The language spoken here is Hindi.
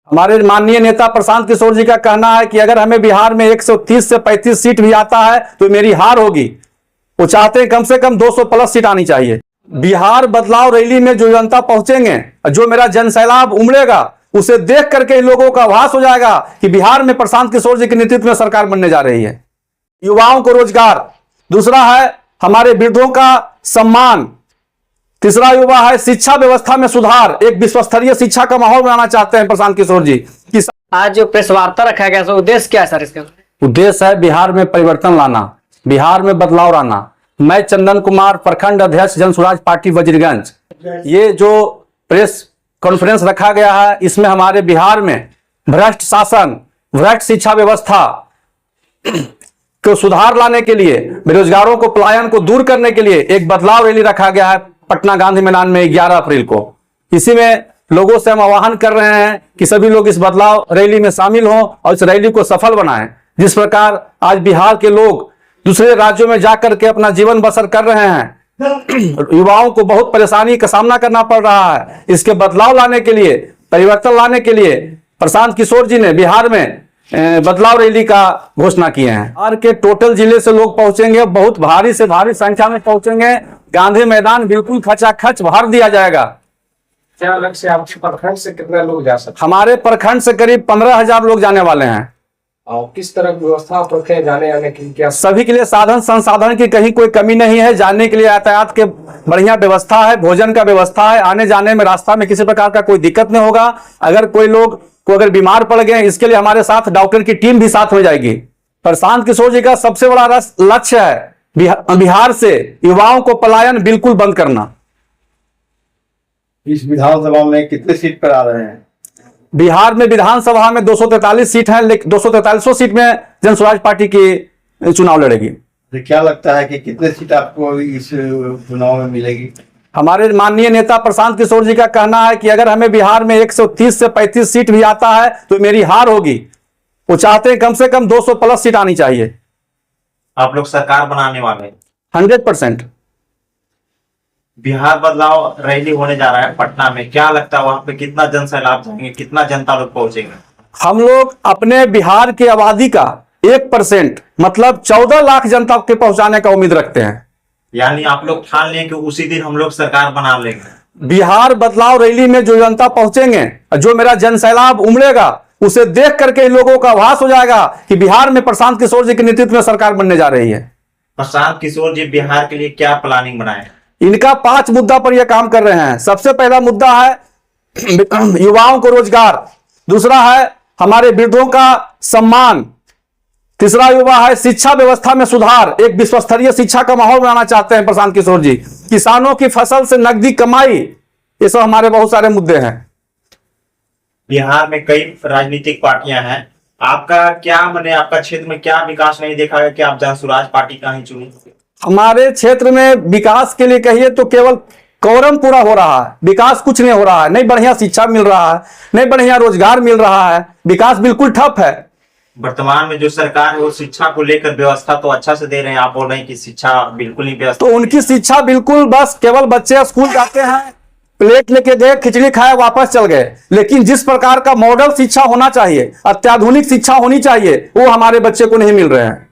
हमारे माननीय नेता प्रशांत किशोर जी का कहना है कि अगर हमें बिहार में 130 से 35 सीट भी आता है तो मेरी हार होगी। वो चाहते हैं कम से कम 200 प्लस सीट आनी चाहिए। बिहार बदलाव रैली में जो जनता पहुंचेंगे, जो मेरा जनसैलाब उमड़ेगा, उसे देख करके इन लोगों का आभास हो जाएगा कि बिहार में प्रशांत किशोर जी के नेतृत्व में सरकार बनने जा रही है। युवाओं को रोजगार, दूसरा है हमारे वृद्धों का सम्मान, तीसरा युवा है शिक्षा व्यवस्था में सुधार। एक विश्व स्तरीय शिक्षा का माहौल बनाना चाहते हैं प्रशांत किशोर जी। आज जो प्रेस वार्ता रखा गया है, उद्देश्य क्या है सर इसका? उद्देश्य है बिहार में परिवर्तन लाना, बिहार में बदलाव लाना। मैं चंदन कुमार, प्रखंड अध्यक्ष जनसुराज पार्टी वजीरगंज। ये जो प्रेस कॉन्फ्रेंस रखा गया है, इसमें हमारे बिहार में भ्रष्ट शासन, भ्रष्ट शिक्षा व्यवस्था को सुधार लाने के लिए, बेरोजगारों को पलायन को दूर करने के लिए एक बदलाव रैली रखा गया है पटना गांधी मैदान में 11 अप्रैल को। इसी में लोगों से हम आह्वान कर रहे हैं कि सभी लोग इस बदलाव रैली में शामिल हों और इस रैली को सफल बनाएं। जिस प्रकार आज बिहार के लोग दूसरे राज्यों में जाकर के अपना जीवन बसर कर रहे हैं, युवाओं को बहुत परेशानी का सामना करना पड़ रहा है। इसके बदलाव लाने के लिए, परिवर्तन लाने के लिए प्रशांत किशोर जी ने बिहार में बदलाव रैली का घोषणा किए हैं। बिहार के टोटल जिले से लोग पहुंचेंगे, बहुत भारी से भारी संख्या में पहुंचेंगे। गांधी मैदान बिल्कुल खचाखच भर दिया जाएगा। क्या लक्ष्य है आपके प्रखंड से? कितने लोग जा सकते हैं? हमारे प्रखंड से करीब 15,000 लोग जाने वाले हैं। और किस तरह की व्यवस्था आप रखे हैं जाने आने की? क्या सभी के लिए साधन संसाधन की कहीं कोई कमी नहीं है। जाने के लिए यातायात के बढ़िया व्यवस्था है, भोजन का व्यवस्था है, आने जाने में रास्ता में किसी प्रकार का कोई दिक्कत नहीं होगा। अगर कोई लोग को अगर बीमार पड़ गए, इसके लिए हमारे साथ डॉक्टर की टीम भी साथ में जाएगी। प्रशांत किशोर जी का सबसे बड़ा लक्ष्य है बिहार से युवाओं को पलायन बिल्कुल बंद करना। इस विधानसभा में कितने सीट पर आ रहे हैं? बिहार में विधानसभा में 243 सीट है, लेकिन 243 सीट में जनसुराज पार्टी की चुनाव लड़ेगी। तो क्या लगता है कि कितने सीट आपको इस चुनाव में मिलेगी? हमारे माननीय नेता प्रशांत किशोर जी का कहना है कि अगर हमें बिहार में 130 से 35 सीट भी आता है तो मेरी हार होगी। वो चाहते हैं कम से कम 200 प्लस सीट आनी चाहिए। आप लोग सरकार बनाने वाले हैं? 100%। बिहार बदलाव रैली होने जा रहा है पटना में, क्या लगता है वहां पे कितना जन सैलाब जाएंगे, कितना जनता लोग पहुंचेंगे? हम लोग अपने बिहार की आबादी का 1% मतलब 14 लाख जनता के पहुंचाने का उम्मीद रखते हैं। यानी आप लोग ठान लें कि उसी दिन हम लोग सरकार बना लेंगे। बिहार बदलाव रैली में जो जनता पहुंचेंगे, जो मेरा जनसैलाब उमड़ेगा, उसे देख करके इन लोगों का आभास हो जाएगा कि बिहार में प्रशांत किशोर जी के नेतृत्व में सरकार बनने जा रही है। प्रशांत किशोर जी बिहार के लिए क्या प्लानिंग बनाए? इनका 5 मुद्दा पर यह काम कर रहे हैं। सबसे पहला मुद्दा है युवाओं को रोजगार, दूसरा है हमारे वृद्धों का सम्मान, तीसरा युवा है शिक्षा व्यवस्था में सुधार। एक विश्व स्तरीय शिक्षा का माहौल बनाना चाहते हैं प्रशांत किशोर जी। किसानों की फसल से नकदी कमाई, ये सब हमारे बहुत सारे मुद्दे हैं। बिहार में कई राजनीतिक पार्टियां हैं, आपका क्या माने, आपका क्षेत्र में क्या विकास नहीं देखा है कि आप जनसुराज पार्टी का ही चुने? हमारे क्षेत्र में विकास के लिए कहिए तो केवल कोरम पूरा हो रहा है, विकास कुछ नहीं हो रहा है। नहीं बढ़िया शिक्षा मिल रहा है, नहीं बढ़िया रोजगार मिल रहा है, विकास बिल्कुल ठप है। वर्तमान में जो सरकार है वो शिक्षा को लेकर व्यवस्था तो अच्छा से दे रहे हैं, आप बोल रहे हैं कि शिक्षा बिल्कुल नहीं व्यवस्था। तो उनकी शिक्षा बिल्कुल, बस केवल बच्चे स्कूल जाते हैं, प्लेट लेके गए, खिचड़ी खाए, वापस चल गए। लेकिन जिस प्रकार का मॉडल शिक्षा होना चाहिए, अत्याधुनिक शिक्षा होनी चाहिए, वो हमारे बच्चे को नहीं मिल रहे हैं।